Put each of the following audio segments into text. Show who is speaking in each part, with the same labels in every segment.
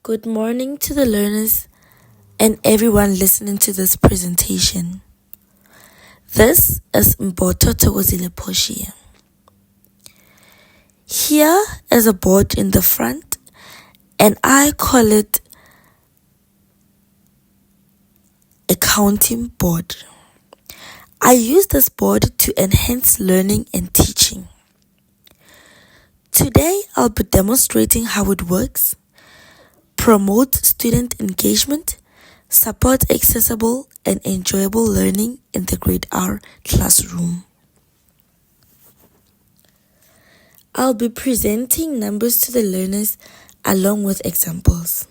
Speaker 1: Good morning to the learners and everyone listening to this presentation. This is Mboto Thokozile Portia. Here is a board in the front and I call it a counting board. I use this board to enhance learning and teaching. Today I'll be demonstrating how it works, promote student engagement, support accessible and enjoyable learning in the grade R classroom. I'll be presenting numbers to the learners along with examples.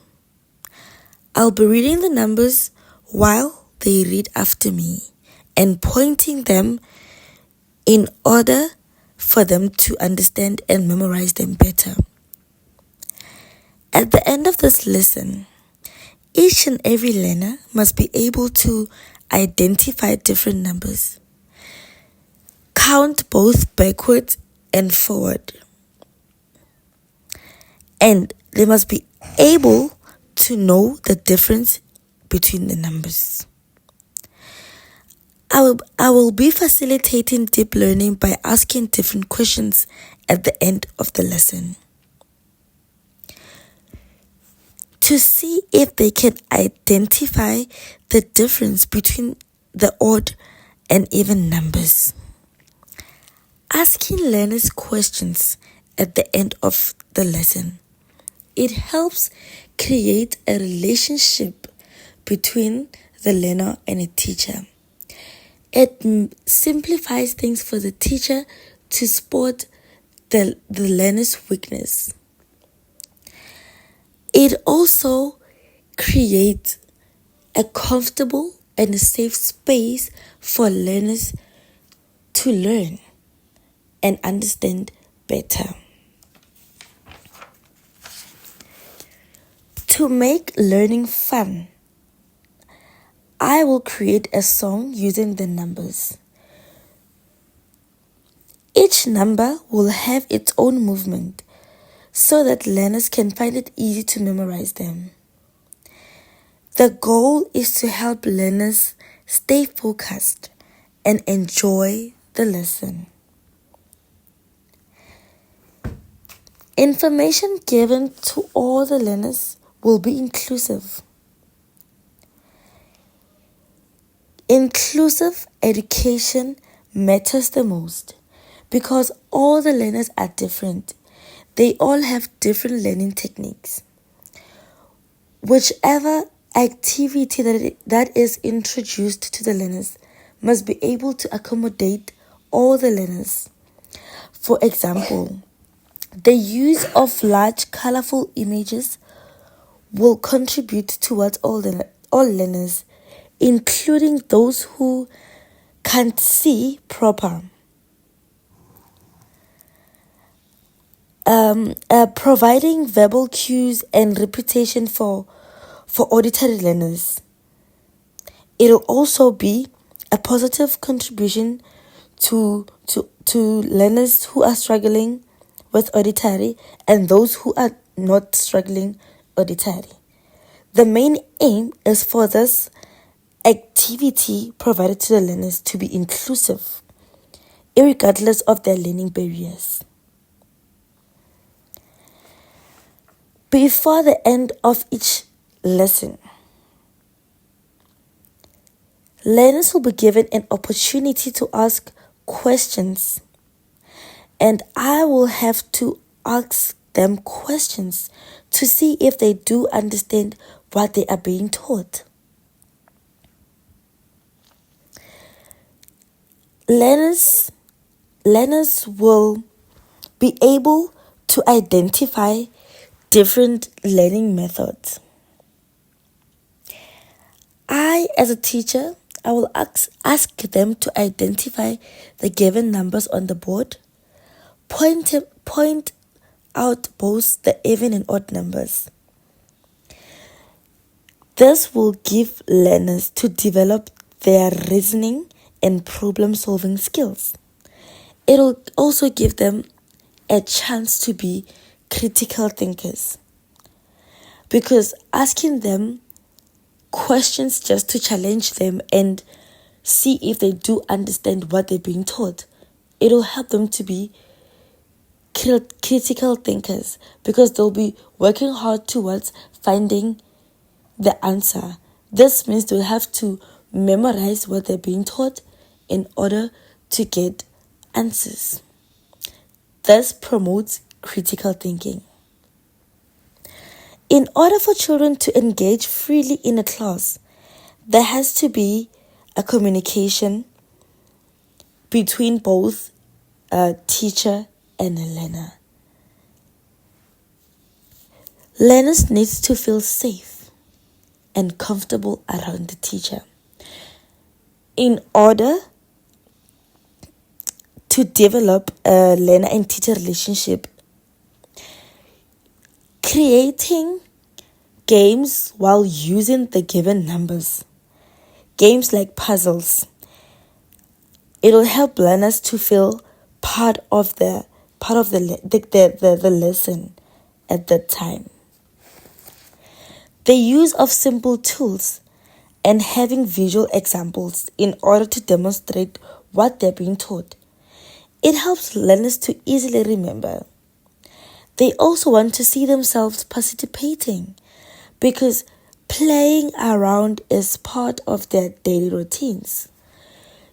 Speaker 1: I'll be reading the numbers while they read after me and pointing them in order for them to understand and memorize them better. At the end of this lesson, each and every learner must be able to identify different numbers, count both backward and forward, and they must be able to know the difference between the numbers. I will be facilitating deep learning by asking different questions at the end of the lesson to see if they can identify the difference between the odd and even numbers. Asking learners questions at the end of the lesson, it helps create a relationship between the learner and a teacher. It simplifies things for the teacher to spot the learner's weakness. It also creates a comfortable and a safe space for learners to learn and understand better. To make learning fun, I will create a song using the numbers. Each number will have its own movement so that learners can find it easy to memorize them. The goal is to help learners stay focused and enjoy the lesson. Information given to all the learners will be inclusive. Inclusive education matters the most because all the learners are different. They all have different learning techniques. Whichever activity that is introduced to the learners must be able to accommodate all the learners. For example, the use of large colorful images will contribute towards all learners, including those who can't see proper. Providing verbal cues and repetition for auditory learners. It'll also be a positive contribution to learners who are struggling with auditory and those who are not struggling auditory. The main aim is for this activity provided to the learners to be inclusive, irregardless of their learning barriers. Before the end of each lesson, learners will be given an opportunity to ask questions, and I will have to ask them questions to see if they do understand what they are being taught. Learners will be able to identify different learning methods. I, as a teacher, I will ask them to identify the given numbers on the board, point out both the even and odd numbers. This will give learners to develop their reasoning and problem-solving skills. It will also give them a chance to be critical thinkers. because asking them questions just to challenge them and see if they do understand what they're being taught, it'll help them to be critical thinkers, because they'll be working hard towards finding the answer. This means they'll have to memorize what they're being taught in order to get answers. This promotes critical thinking. In order for children to engage freely in a class, there has to be a communication between both a teacher and a learner. Learners need to feel safe and comfortable around the teacher. In order to develop a learner and teacher relationship, creating games while using the given numbers, games like puzzles, it'll help learners to feel part of the lesson at that time. The use of simple tools and having visual examples in order to demonstrate what they're being taught, it helps learners to easily remember. They also want to see themselves participating, because playing around is part of their daily routines.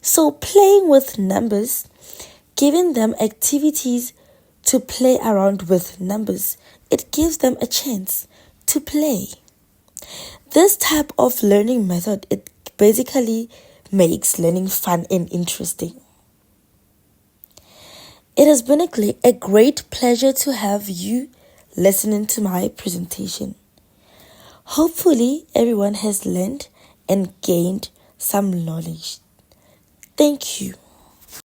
Speaker 1: So playing with numbers, giving them activities to play around with numbers, it gives them a chance to play. This type of learning method, it basically makes learning fun and interesting. It has been a great pleasure to have you listening to my presentation. Hopefully, everyone has learned and gained some knowledge. Thank you.